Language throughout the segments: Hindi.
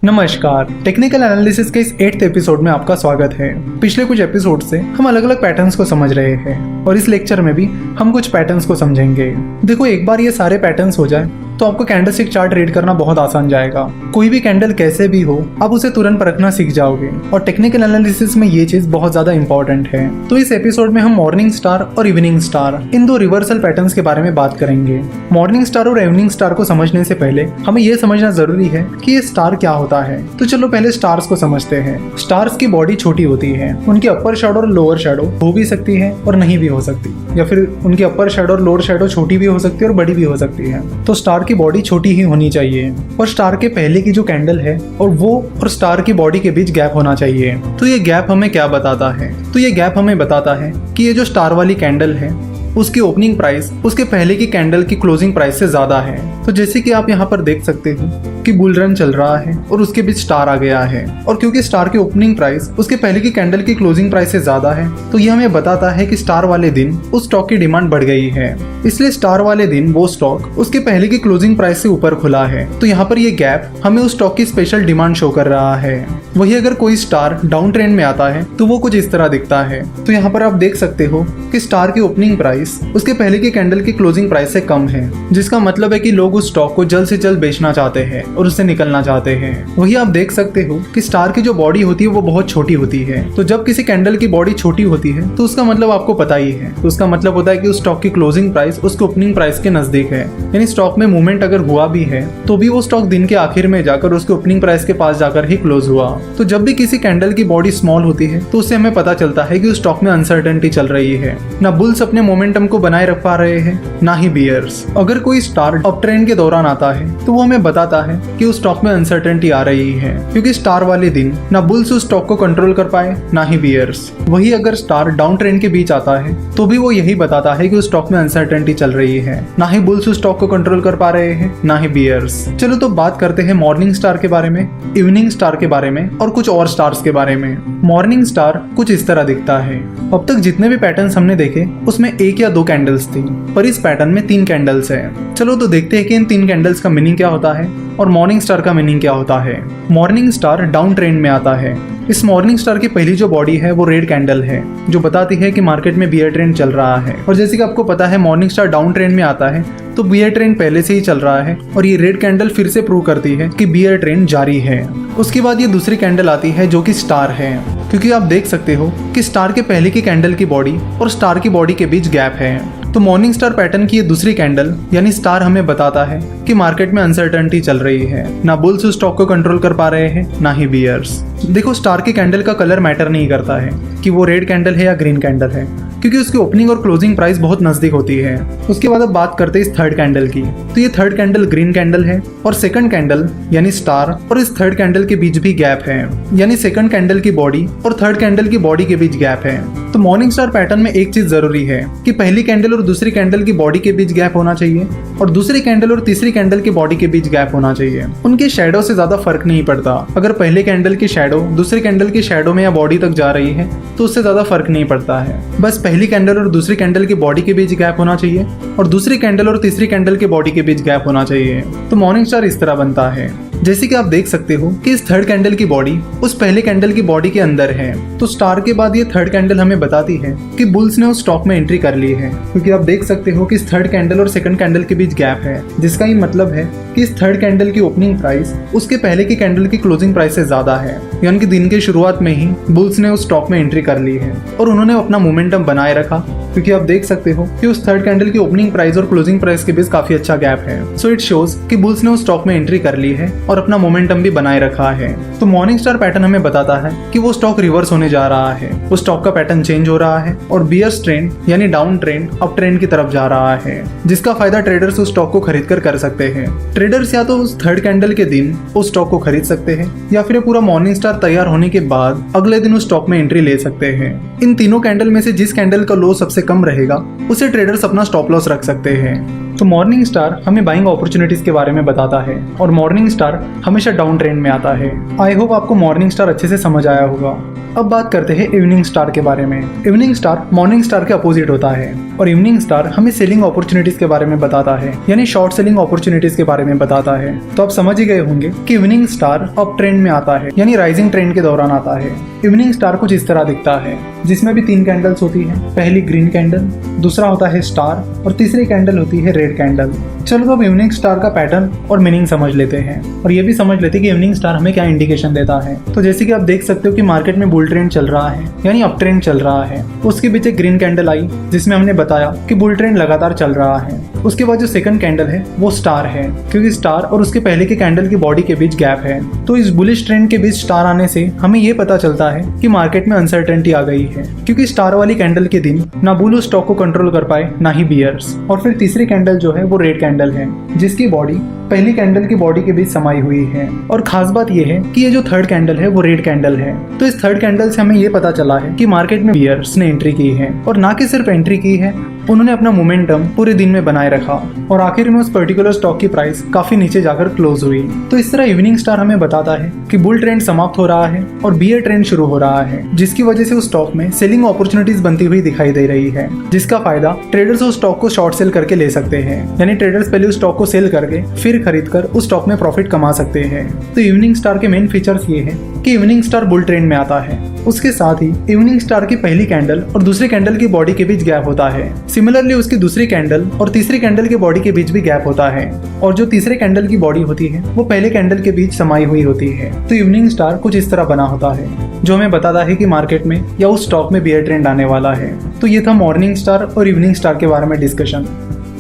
नमस्कार, टेक्निकल एनालिसिस के इस 8th एपिसोड में आपका स्वागत है। पिछले कुछ एपिसोड से हम अलग अलग पैटर्न्स को समझ रहे हैं और इस लेक्चर में भी हम कुछ पैटर्न्स को समझेंगे। देखो, एक बार ये सारे पैटर्न्स हो जाए तो आपको कैंडलस्टिक चार्ट रीड करना बहुत आसान जाएगा। कोई भी कैंडल कैसे भी हो, आप उसे तुरंत परखना सीख जाओगे और टेक्निकल एनालिसिस में ये चीज बहुत ज्यादा इंपॉर्टेंट है। तो इस एपिसोड में हम मॉर्निंग स्टार और इवनिंग स्टार इन दो रिवर्सल पैटर्न्स के बारे में बात करेंगे। मॉर्निंग स्टार और इवनिंग स्टार को समझने से पहले हमें यह समझना जरूरी है कि ये स्टार क्या होता है। तो चलो पहले स्टार्स को समझते हैं। स्टार्स की बॉडी छोटी होती है, उनकी अपर शैडो और लोअर शैडो हो भी सकती है और नहीं भी हो सकती, या फिर उनकी अपर शैडो और लोअर शैडो छोटी भी हो सकती है और बड़ी भी हो सकती है। तो स्टार की बॉडी छोटी ही होनी चाहिए और स्टार के पहले की जो कैंडल है और वो और स्टार की बॉडी के बीच गैप होना चाहिए। तो ये गैप हमें क्या बताता है? तो ये गैप हमें बताता है कि ये जो स्टार वाली कैंडल है उसकी ओपनिंग प्राइस उसके पहले की कैंडल की क्लोजिंग प्राइस से ज्यादा है। तो जैसे कि आप यहाँ पर देख सकते हो कि बुल रन चल रहा है और उसके बीच स्टार आ गया है, और क्योंकि स्टार की ओपनिंग प्राइस उसके पहले की कैंडल की क्लोजिंग प्राइस से ज्यादा है तो ये हमें बताता है कि स्टार वाले दिन उस स्टॉक की डिमांड बढ़ गई है। इसलिए स्टार वाले दिन वो स्टॉक उसके पहले की क्लोजिंग प्राइस से ऊपर खुला है। तो यहाँ पर ये गैप हमें उस स्टॉक की स्पेशल डिमांड शो कर रहा है। वही अगर कोई स्टार डाउन ट्रेंड में आता है तो वो कुछ इस तरह दिखता है। तो यहाँ पर आप देख सकते हो कि स्टार की ओपनिंग प्राइस उसके पहले की कैंडल की क्लोजिंग प्राइस से कम है, जिसका मतलब है कि लोग उस स्टॉक को जल्द से जल्द बेचना चाहते हैं और उससे निकलना चाहते हैं। वही आप देख सकते हो कि स्टार की जो बॉडी होती है वो बहुत छोटी होती है। तो जब किसी कैंडल की बॉडी छोटी होती है तो उसका मतलब आपको पता ही है। तो उसका मतलब होता है कि उस स्टॉक की क्लोजिंग प्राइस उसके ओपनिंग प्राइस के नजदीक है। यानी स्टॉक में मूवमेंट अगर हुआ भी है तो भी वो स्टॉक दिन के आखिर में जाकर उसके ओपनिंग प्राइस के पास जाकर ही क्लोज हुआ। तो जब भी किसी कैंडल की बॉडी स्मॉल होती है तो उससे हमें पता चलता है कि उस स्टॉक में अनसर्टेनिटी चल रही है। ना बुल्स अपने मोमेंटम को बनाए रख पा रहे हैं, ना ही बियर्स। अगर कोई स्टार अप ट्रेंड के दौरान आता है तो वो हमें बताता है कि उस स्टॉक में अनसर्टेनिटी आ रही है, क्योंकि स्टार वाले दिन ना बुल्स उस स्टॉक को कंट्रोल कर पाए ना ही बियर्स। वही अगर स्टार डाउन ट्रेंड के बीच आता है तो भी वो यही बताता है कि उस स्टॉक में अनसर्टेनिटी चल रही है। ना ही बुल्स उस स्टॉक को कंट्रोल कर पा रहे हैं ना ही बियर्स। चलो तो बात करते हैं मॉर्निंग स्टार के बारे में, इवनिंग स्टार के बारे में और कुछ और स्टार्स के बारे में। मॉर्निंग स्टार कुछ इस तरह दिखता है। अब तक जितने भी पैटर्न्स हमने देखे उसमें एक या दो कैंडल्स थी, पर इस पैटर्न में 3 कैंडल्स है। चलो तो देखते हैं कि इन 3 कैंडल्स का मीनिंग क्या होता है और मॉर्निंग स्टार का मीनिंग क्या होता है। मॉर्निंग स्टार डाउन ट्रेंड में आता है। इस मॉर्निंग स्टार की पहली जो बॉडी है वो रेड कैंडल है, जो बताती है कि मार्केट में बियर ट्रेंड चल रहा है। और जैसे कि आपको पता है मॉर्निंग स्टार डाउन ट्रेंड में आता है तो बियर ट्रेंड पहले से ही चल रहा है और ये रेड कैंडल फिर से प्रूव करती है कि बियर ट्रेंड जारी है। उसके बाद ये दूसरी कैंडल आती है जो कि स्टार है, क्योंकि आप देख सकते हो कि स्टार के पहले की कैंडल की बॉडी और स्टार की बॉडी के बीच गैप है। तो मॉर्निंग स्टार पैटर्न की ये दूसरी कैंडल यानी स्टार हमें बताता है कि मार्केट में अनसर्टेनिटी चल रही है। ना बुल्स उस स्टॉक को कंट्रोल कर पा रहे हैं ना ही बियर्स। देखो, स्टार की कैंडल का कलर मैटर नहीं करता है कि वो रेड कैंडल है या ग्रीन कैंडल है, क्योंकि उसकी ओपनिंग और क्लोजिंग प्राइस बहुत नजदीक होती है। उसके बाद अब बात करते हैं इस थर्ड कैंडल की। तो ये थर्ड कैंडल ग्रीन कैंडल है और सेकंड कैंडल यानी स्टार और इस थर्ड कैंडल के बीच भी गैप है, यानी सेकंड कैंडल की बॉडी और थर्ड कैंडल की बॉडी के बीच गैप है। तो मॉर्निंग स्टार पैटर्न में एक चीज जरूरी है कि पहली कैंडल और दूसरी कैंडल की बॉडी के बीच गैप होना चाहिए और दूसरी कैंडल और तीसरी कैंडल की बॉडी के बीच गैप होना चाहिए। उनके शैडो से ज्यादा फर्क नहीं पड़ता। अगर पहले कैंडल की शैडो दूसरी कैंडल की शैडो में या बॉडी तक जा रही है तो उससे ज्यादा फर्क नहीं पड़ता है। बस पहली कैंडल और दूसरी कैंडल की बॉडी के बीच गैप होना चाहिए और दूसरी कैंडल और तीसरी कैंडल की बॉडी के बीच गैप होना चाहिए। तो मॉर्निंग स्टार इस तरह बनता है। जैसे कि आप देख सकते हो कि इस थर्ड कैंडल की बॉडी उस पहले कैंडल की बॉडी के अंदर है। तो स्टार के बाद ये थर्ड कैंडल हमें बताती है कि बुल्स ने उस स्टॉक में एंट्री कर ली है, क्योंकि आप देख सकते हो कि इस थर्ड कैंडल और सेकंड कैंडल के बीच गैप है, जिसका ये मतलब है कि इस थर्ड कैंडल की ओपनिंग प्राइस उसके पहले की कैंडल की क्लोजिंग प्राइस से ज्यादा है। यानी कि दिन की शुरुआत में ही बुल्स ने उस स्टॉक में एंट्री कर ली है और उन्होंने अपना मोमेंटम बनाए रखा, क्योंकि आप देख सकते हो कि उस थर्ड कैंडल की ओपनिंग प्राइस और क्लोजिंग प्राइस के बीच काफी अच्छा गैप है। सो इट शोज कि बुल्स ने उस स्टॉक में एंट्री कर ली है और अपना मोमेंटम भी बनाए रखा है। तो मॉर्निंग स्टार पैटर्न हमें बताता है कि वो स्टॉक रिवर्स होने जा रहा है, वो स्टॉक का पैटर्न चेंज हो रहा है और बियर्स ट्रेंड यानी डाउन ट्रेंड अप ट्रेंड की तरफ जा रहा है, जिसका फायदा ट्रेडर्स उस स्टॉक को खरीद कर सकते हैं। ट्रेडर्स या तो उस थर्ड कैंडल के दिन उस स्टॉक को खरीद सकते हैं या फिर पूरा मॉर्निंग स्टार तैयार होने के बाद अगले दिन उस स्टॉक में एंट्री ले सकते हैं। इन तीनों कैंडल में से जिस कैंडल का लो सबसे कम रहेगा उसे ट्रेडर्स अपना स्टॉप लॉस रख सकते हैं। तो मॉर्निंग स्टार हमें बाइंग अपॉर्चुनिटीज के बारे में बताता है और मॉर्निंग स्टार हमेशा डाउन ट्रेंड में आता है। आई होप आपको मॉर्निंग स्टार अच्छे से समझ आया होगा। अब बात करते हैं इवनिंग स्टार के बारे में। इवनिंग स्टार मॉर्निंग स्टार के अपोजिट होता है और इवनिंग स्टार हमें सेलिंग अपॉर्चुनिटीज के बारे में बताता है, यानी शॉर्ट सेलिंग अपॉर्चुनिटीज के बारे में बताता है। तो आप समझ ही गए होंगे कि इवनिंग स्टार अप ट्रेंड में आता है, यानी राइजिंग ट्रेंड के दौरान आता है। इवनिंग स्टार कुछ इस तरह दिखता है, जिसमें भी 3 कैंडल्स होती है। पहली ग्रीन कैंडल, दूसरा होता है स्टार और तीसरी कैंडल होती है रेड कैंडल। चलो तो अब इवनिंग स्टार का पैटर्न और मीनिंग समझ लेते हैं और ये भी समझ लेते हैं कि इवनिंग स्टार हमें क्या इंडिकेशन देता है। तो जैसे कि आप देख सकते हो कि मार्केट में बुल ट्रेंड चल रहा है, यानी अप ट्रेंड चल रहा है। उसके बीच एक ग्रीन कैंडल आई जिसमें हमने बताया कि बुल ट्रेंड लगातार चल रहा है। उसके बाद जो सेकंड कैंडल है वो स्टार है, क्योंकि स्टार और उसके पहले के कैंडल की बॉडी के बीच गैप है। तो इस बुलिश ट्रेंड के बीच स्टार आने से हमें ये पता चलता है कि मार्केट में अनसर्टेनिटी आ गई है, क्योंकि स्टार वाली कैंडल के दिन ना बुल उस स्टॉक को कंट्रोल कर पाए ना ही बियर्स। और फिर तीसरी कैंडल जो है वो रेड कैंडल है, जिसकी बॉडी पहली कैंडल की बॉडी के बीच समाई हुई है। और खास बात यह है कि ये जो थर्ड कैंडल है वो रेड कैंडल है। तो इस थर्ड कैंडल से हमें ये पता चला है कि मार्केट में बियर्स ने एंट्री की है, और ना कि सिर्फ एंट्री की है, उन्होंने अपना मोमेंटम पूरे दिन में बनाए रखा और आखिर में उस पर्टिकुलर स्टॉक की प्राइस काफी नीचे जाकर क्लोज हुई। तो इस तरह इवनिंग स्टार हमें बताता है कि बुल ट्रेंड समाप्त हो रहा है और बियर ट्रेंड शुरू हो रहा है, जिसकी वजह से उस स्टॉक में सेलिंग अपॉर्चुनिटीज बनती हुई दिखाई दे रही है, जिसका फायदा ट्रेडर्स उस स्टॉक को शॉर्ट सेल करके ले सकते हैं। यानी ट्रेडर्स पहले उस स्टॉक को सेल करके फिर खरीद कर उस स्टॉक में प्रॉफिट कमा सकते हैं। तो इवनिंग स्टार के मेन फीचर्स ये है कि इवनिंग स्टार बुल ट्रेंड में आता है। उसके साथ ही इवनिंग स्टार की पहली कैंडल और दूसरी कैंडल की बॉडी के बीच गैप होता है। सिमिलरली उसकी दूसरी कैंडल और तीसरी कैंडल की बॉडी के बीच भी गैप होता है, और जो तीसरे कैंडल की बॉडी होती है वो पहले कैंडल के बीच समाई हुई होती है। तो इवनिंग स्टार कुछ इस तरह बना होता है, जो हमें बताता है कि मार्केट में या उस स्टॉक में बियर ट्रेंड आने वाला है। तो ये था मॉर्निंग स्टार और इवनिंग स्टार के बारे में डिस्कशन।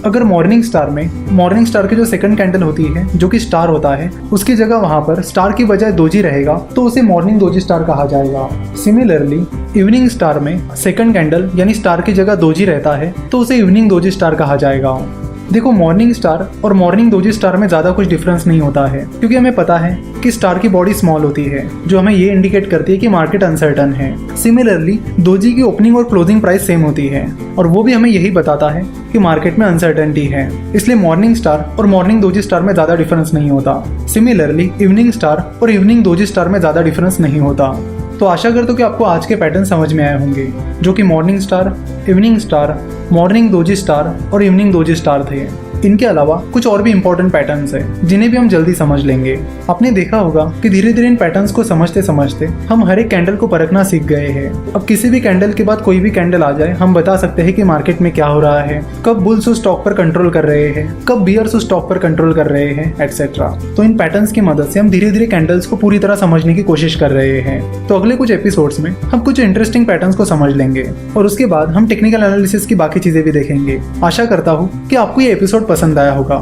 अगर मॉर्निंग स्टार की जो सेकंड कैंडल होती है जो कि स्टार होता है, उसकी जगह वहां पर स्टार की बजाय दोजी रहेगा तो उसे मॉर्निंग दोजी स्टार कहा जाएगा। सिमिलरली इवनिंग स्टार में सेकंड कैंडल यानी स्टार की जगह दोजी रहता है तो उसे इवनिंग दोजी स्टार कहा जाएगा। देखो, मॉर्निंग स्टार और मॉर्निंग दोजी स्टार में ज़्यादा कुछ डिफरेंस नहीं होता है, क्योंकि हमें पता है कि स्टार की बॉडी स्मॉल होती है, जो हमें ये इंडिकेट करती है कि मार्केट अनसर्टन है। सिमिलरली दोजी की ओपनिंग और क्लोजिंग प्राइस सेम होती है, और वो भी हमें यही बताता है कि मार्केट में अनसर्टनिटी है। इसलिए मॉर्निंग स्टार और मॉर्निंग दोजी स्टार में ज़्यादा डिफरेंस नहीं होता। सिमिलरली इवनिंग स्टार और इवनिंग दोजी स्टार में ज़्यादा डिफरेंस नहीं होता। तो आशा करता हूँ कि आपको आज के पैटर्न समझ में आए होंगे, जो कि morning star, evening star, morning doji star और इवनिंग दोजी स्टार थे। इनके अलावा कुछ और भी इंपॉर्टेंट पैटर्न्स हैं जिन्हें भी हम जल्दी समझ लेंगे। आपने देखा होगा कि धीरे धीरे इन पैटर्न्स को समझते समझते हम हर एक कैंडल को परखना सीख गए हैं। अब किसी भी कैंडल के बाद कोई भी कैंडल आ जाए, हम बता सकते हैं कि मार्केट में क्या हो रहा है, कब बुल्स उस स्टॉक पर कंट्रोल कर रहे हैं, कब बियर्स उस स्टॉक पर कंट्रोल कर रहे हैं, एक्सेट्रा। तो इन पैटर्न्स की मदद से हम धीरे धीरे कैंडल्स को पूरी तरह समझने की कोशिश कर रहे हैं। तो अगले कुछ एपिसोड्स में हम कुछ इंटरेस्टिंग पैटर्न्स को समझ लेंगे और उसके बाद हम टेक्निकल एनालिसिस की बाकी चीजें भी देखेंगे। आशा करता हूँ कि आपको ये एपिसोड पसंद आया होगा।